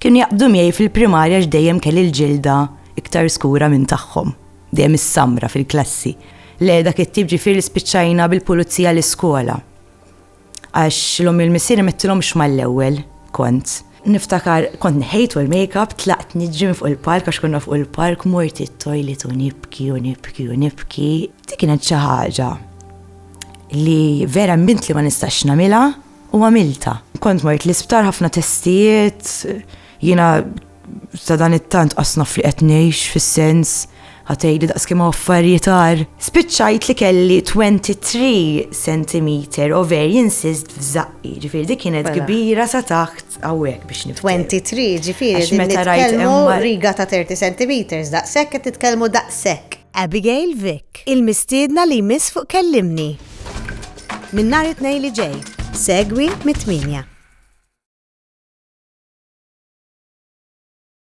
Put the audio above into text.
Kienu jaqbdu miegħi fil-primarja x'dejjem kelli l-ġilda iktar skura minn tagħhom. Dejjem is-samra fil-klassi. Le dak it-tip ġifieri spiċċajna bil-pulizija l-iskola. Għax l-om il-missieri mettilhomx mal-ewwel kont. Niftakar kont nħejtu l-make-up, tlaqt niġġi fuq il-park għax konna fuq il-park mort it-toilet u nibki. Dik kienet xi ħaġa li vera mbint li ma nistax nagħmilha u għamilta. Kont mort l-isptar ħafna testijiet, jiena sa dan it-tant qasnaf li qed ngħix fis-sens ħatejli daqskemm affarietar. Spiċċajt li kelli 23 cm ovarian cyst f'żaqqi, ġifieri dik kienet kbira sa taħt hawnhekk biex nifhem. 23 ġifieri nitkellmu riga ta' 30 cm daqshekk qed titkellmu daqshekk. Abigail Vick, il-mistiedna li jmiss fuq Kellimni. Min nhar it-tnejn li ġej, segwi mit-8.